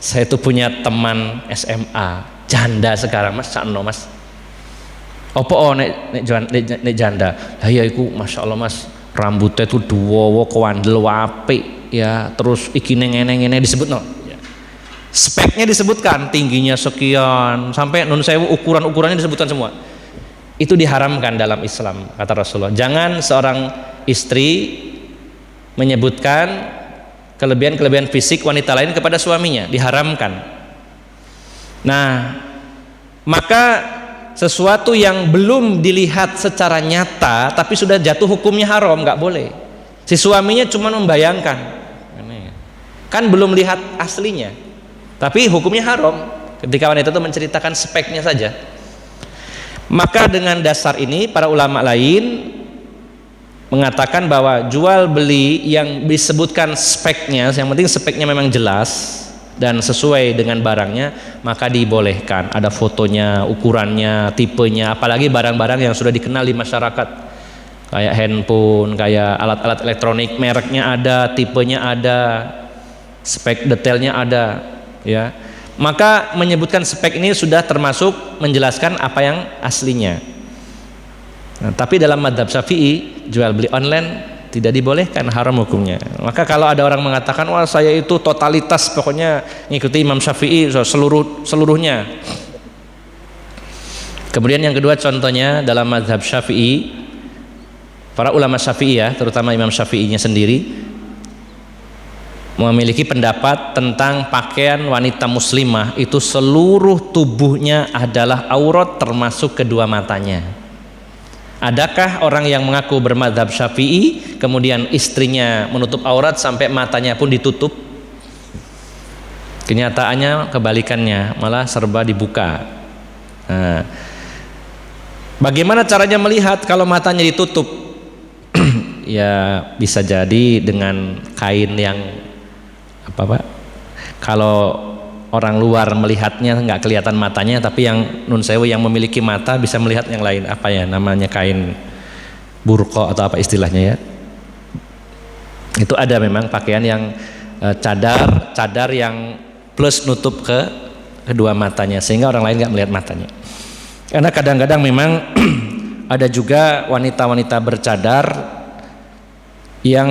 [SPEAKER 1] saya tuh punya teman SMA janda sekarang, mas, sakno mas, opo nek janda, lah ya iku masya Allah mas, rambutnya tuh duwowo kewandel wapi ya, terus iki ngene disebut no ya. Speknya disebutkan, tingginya sekian, sampai nun sewu ukurannya disebutkan semua. Itu diharamkan dalam Islam, kata Rasulullah. Jangan seorang istri menyebutkan kelebihan-kelebihan fisik wanita lain kepada suaminya, diharamkan. Nah, maka sesuatu yang belum dilihat secara nyata tapi sudah jatuh hukumnya haram, nggak boleh. Si suaminya cuma membayangkan, kan belum lihat aslinya, tapi hukumnya haram ketika wanita itu menceritakan speknya saja. Maka dengan dasar ini para ulama lain mengatakan bahwa jual beli yang disebutkan speknya, yang penting speknya memang jelas dan sesuai dengan barangnya, maka dibolehkan. Ada fotonya, ukurannya, tipenya, apalagi barang-barang yang sudah dikenal di masyarakat, kayak handphone, kayak alat-alat elektronik, mereknya ada, tipenya ada, spek detailnya ada, ya. Maka menyebutkan spek ini sudah termasuk menjelaskan apa yang aslinya. Nah, tapi dalam mazhab Syafi'i jual beli online tidak dibolehkan, haram hukumnya. Maka kalau ada orang mengatakan, wah saya itu totalitas pokoknya ngikuti Imam Syafi'i seluruhnya. Kemudian yang kedua contohnya dalam mazhab Syafi'i, para ulama Syafi'i ya, terutama Imam Syafi'inya sendiri memiliki pendapat tentang pakaian wanita muslimah itu seluruh tubuhnya adalah aurat termasuk kedua matanya. Adakah orang yang mengaku bermadzhab Syafi'i kemudian istrinya menutup aurat sampai matanya pun ditutup? Kenyataannya kebalikannya, malah serba dibuka. Nah, Bagaimana caranya melihat kalau matanya ditutup? Ya bisa jadi dengan kain yang apa Pak? Kalau orang luar melihatnya nggak kelihatan matanya, tapi yang nun sewu yang memiliki mata bisa melihat yang lain. Apa ya namanya, kain burqa atau apa istilahnya ya? Itu ada memang pakaian yang cadar yang plus nutup ke kedua matanya sehingga orang lain nggak melihat matanya. Karena kadang-kadang memang ada juga wanita-wanita bercadar yang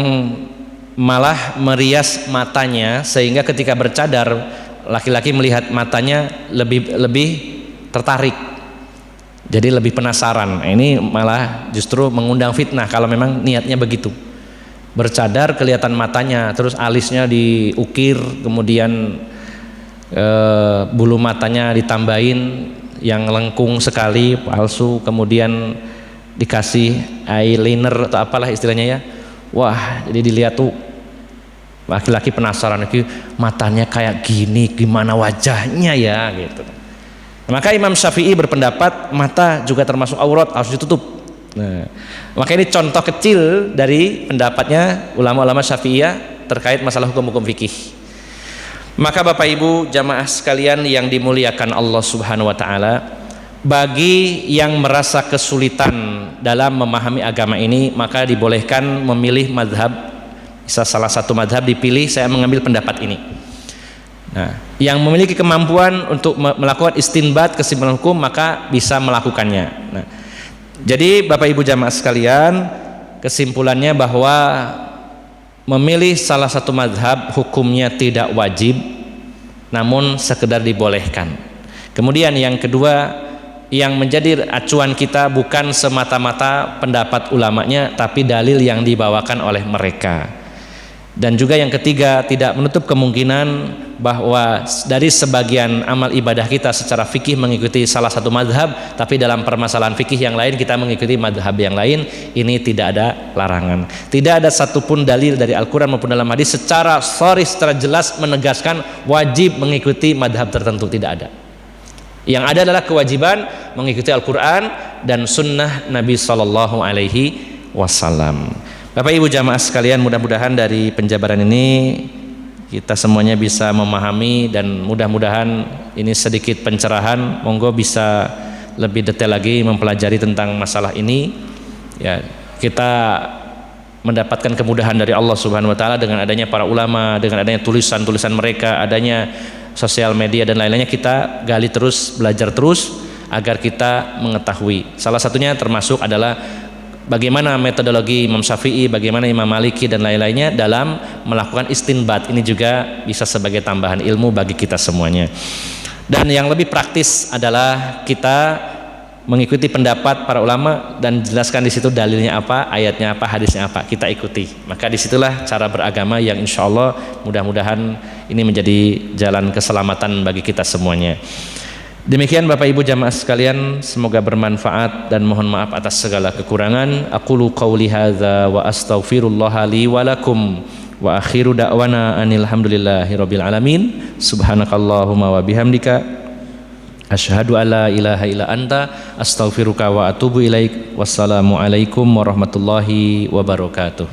[SPEAKER 1] malah merias matanya sehingga ketika bercadar laki-laki melihat matanya lebih tertarik, jadi lebih penasaran. Ini malah justru mengundang fitnah kalau memang niatnya begitu. Bercadar kelihatan matanya, terus alisnya diukir, kemudian bulu matanya ditambahin yang lengkung sekali, palsu, kemudian dikasih eyeliner atau apalah istilahnya ya. Wah, jadi dilihat tuh laki-laki penasaran, matanya kayak gini, gimana wajahnya ya gitu. Maka Imam Syafi'i berpendapat mata juga termasuk aurat, harus ditutup. Nah, maka ini contoh kecil dari pendapatnya ulama-ulama Syafi'iyah terkait masalah hukum-hukum fikih. Maka Bapak Ibu jamaah sekalian yang dimuliakan Allah Subhanahu wa taala, bagi yang merasa kesulitan dalam memahami agama ini, maka dibolehkan memilih madhab. Bisa salah satu madhab dipilih, saya mengambil pendapat ini. Nah, yang memiliki kemampuan untuk melakukan istinbat kesimpulan hukum maka bisa melakukannya. Nah, jadi Bapak Ibu jamaah sekalian, kesimpulannya bahwa memilih salah satu madhab hukumnya tidak wajib, namun sekedar dibolehkan. Kemudian yang kedua, yang menjadi acuan kita bukan semata-mata pendapat ulamanya, tapi dalil yang dibawakan oleh mereka. Dan juga yang ketiga, tidak menutup kemungkinan bahwa dari sebagian amal ibadah kita secara fikih mengikuti salah satu madhab, tapi dalam permasalahan fikih yang lain kita mengikuti madhab yang lain. Ini tidak ada larangan. Tidak ada satupun dalil dari Al-Quran maupun dalam hadis secara sharih, secara jelas menegaskan wajib mengikuti madhab tertentu. Tidak ada. Yang ada adalah kewajiban mengikuti Al-Quran dan sunnah Nabi Sallallahu Alaihi Wasallam. Bapak Ibu jamaah sekalian, mudah-mudahan dari penjabaran ini kita semuanya bisa memahami, dan mudah-mudahan ini sedikit pencerahan. Monggo bisa lebih detail lagi mempelajari tentang masalah ini. Ya, kita mendapatkan kemudahan dari Allah Subhanahu wa taala dengan adanya para ulama, dengan adanya tulisan-tulisan mereka, adanya sosial media dan lain-lainnya. Kita gali terus, belajar terus agar kita mengetahui. Salah satunya termasuk adalah bagaimana metodologi Imam Syafi'i, bagaimana Imam Maliki dan lain-lainnya dalam melakukan istinbat. Ini juga bisa sebagai tambahan ilmu bagi kita semuanya. Dan yang lebih praktis adalah kita mengikuti pendapat para ulama dan jelaskan di situ dalilnya apa, ayatnya apa, hadisnya apa, kita ikuti. Maka disitulah cara beragama yang insya Allah mudah-mudahan ini menjadi jalan keselamatan bagi kita semuanya. Demikian Bapak Ibu jamaah sekalian, semoga bermanfaat dan mohon maaf atas segala kekurangan. Aqulu qawli hadza wa astaghfirullaha li wa lakum wa akhiru da'wana anil hamdulillahi rabbil alamin. Subhanakallahumma wa bihamdika asyhadu an la ilaha illa anta astaghfiruka wa atubu ilaik. Wassalamu alaikum warahmatullahi wabarakatuh.